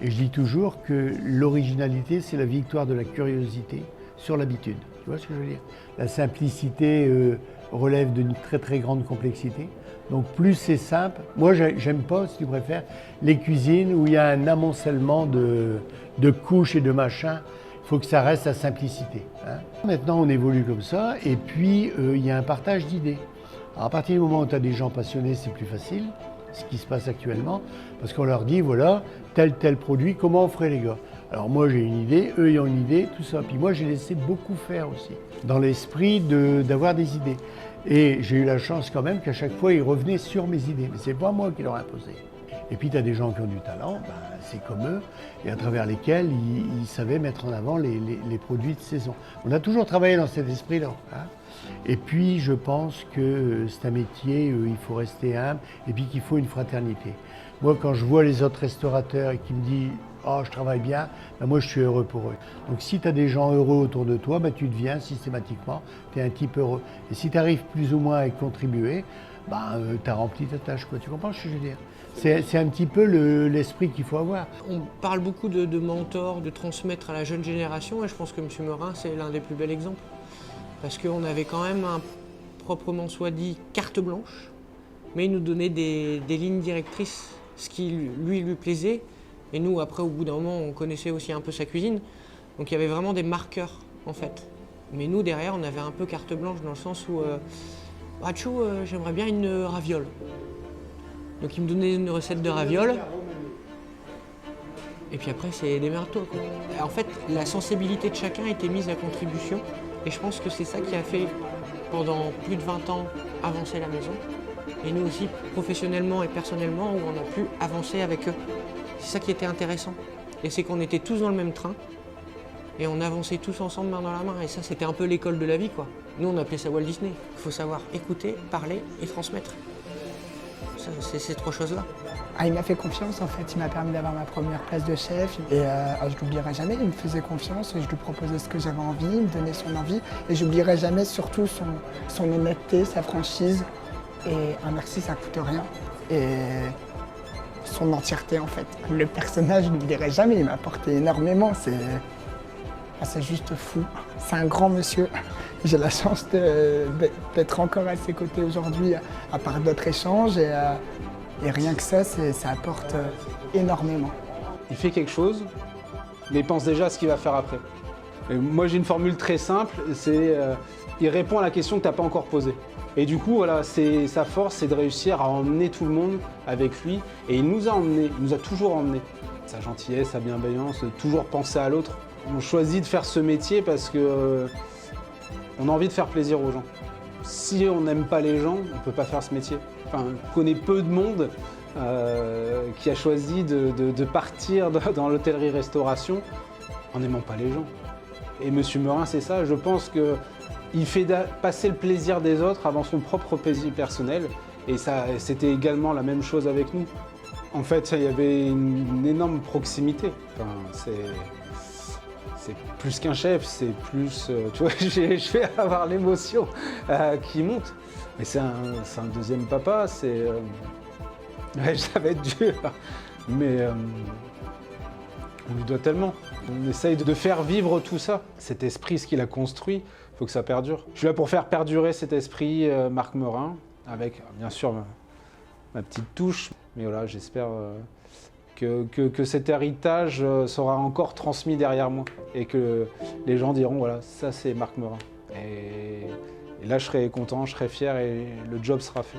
Et je dis toujours que l'originalité, c'est la victoire de la curiosité sur l'habitude. Tu vois ce que je veux dire? La simplicité relève d'une très très grande complexité. Donc plus c'est simple, moi j'aime pas, si tu préfères, les cuisines où il y a un amoncellement de couches et de machins. Il faut que ça reste la simplicité. Hein. Maintenant on évolue comme ça et puis il y a un partage d'idées. Alors, à partir du moment où tu as des gens passionnés, c'est plus facile, ce qui se passe actuellement, parce qu'on leur dit, voilà, tel produit, comment on ferait les gars? Alors moi j'ai une idée, eux ils ont une idée, tout ça. Puis moi j'ai laissé beaucoup faire aussi, dans l'esprit d'avoir des idées. Et j'ai eu la chance quand même qu'à chaque fois ils revenaient sur mes idées, mais c'est pas moi qui leur ai imposé. Et puis tu as des gens qui ont du talent, ben, c'est comme eux, et à travers lesquels ils savaient mettre en avant les produits de saison. On a toujours travaillé dans cet esprit-là. Hein. Et puis je pense que c'est un métier où il faut rester humble et puis qu'il faut une fraternité. Moi quand je vois les autres restaurateurs et qui me disent « Oh je travaille bien », ben moi je suis heureux pour eux. Donc si tu as des gens heureux autour de toi, ben, tu deviens systématiquement, tu es un type heureux. Et si tu arrives plus ou moins à y contribuer, ben, tu as rempli ta tâche. Quoi. Tu comprends ce que je veux dire? C'est un petit peu l'esprit qu'il faut avoir. On parle beaucoup de mentors, de transmettre à la jeune génération et je pense que M. Meurin c'est l'un des plus bels exemples. Parce qu'on avait quand même proprement soit dit carte blanche, mais il nous donnait des lignes directrices, ce qui lui plaisait. Et nous, après, au bout d'un moment, on connaissait aussi un peu sa cuisine. Donc il y avait vraiment des marqueurs, en fait. Mais nous, derrière, on avait un peu carte blanche dans le sens où « Rachou, j'aimerais bien une raviole ». Donc il me donnait une recette de ravioles. Et puis après, c'est des mertos. En fait, la sensibilité de chacun était mise à contribution. Et je pense que c'est ça qui a fait, pendant plus de 20 ans, avancer la maison. Et nous aussi, professionnellement et personnellement, où on a pu avancer avec eux. C'est ça qui était intéressant. Et c'est qu'on était tous dans le même train. Et on avançait tous ensemble, main dans la main. Et ça, c'était un peu l'école de la vie, quoi. Nous, on appelait ça Walt Disney. Il faut savoir écouter, parler et transmettre. C'est ces trois choses-là. Ah, il m'a fait confiance en fait, il m'a permis d'avoir ma première place de chef et je l'oublierai jamais, il me faisait confiance, je lui proposais ce que j'avais envie, il me donnait son envie et j'oublierai jamais surtout son honnêteté, sa franchise et un merci ça coûte rien et son entièreté en fait. Le personnage, je ne l'oublierai jamais, il m'a apporté énormément, c'est juste fou, c'est un grand monsieur. J'ai la chance d'être encore à ses côtés aujourd'hui, à part d'autres échanges, et rien que ça, ça apporte énormément. Il fait quelque chose, mais il pense déjà à ce qu'il va faire après. Et moi, j'ai une formule très simple, c'est il répond à la question que tu n'as pas encore posée. Et du coup, voilà, sa force, c'est de réussir à emmener tout le monde avec lui. Et il nous a emmenés, il nous a toujours emmenés. Sa gentillesse, sa bienveillance, toujours penser à l'autre. On choisit de faire ce métier parce que on a envie de faire plaisir aux gens. Si on n'aime pas les gens, on ne peut pas faire ce métier. Enfin, je connais peu de monde qui a choisi de partir dans l'hôtellerie-restauration en n'aimant pas les gens. Et M. Meurin, c'est ça. Je pense qu'il fait passer le plaisir des autres avant son propre plaisir personnel. Et c'était également la même chose avec nous. En fait, il y avait une énorme proximité. Enfin, c'est plus qu'un chef, c'est plus... tu vois, je vais avoir l'émotion qui monte. Mais c'est un deuxième papa, c'est... ouais, ça va être dur. Mais on lui doit tellement. On essaye de faire vivre tout ça. Cet esprit, ce qu'il a construit, il faut que ça perdure. Je suis là pour faire perdurer cet esprit Marc Meurin, avec bien sûr ma petite touche. Mais voilà, j'espère... Que cet héritage sera encore transmis derrière moi et que les gens diront voilà, ça c'est Marc Meurin. Et là je serai content, je serai fier et le job sera fait.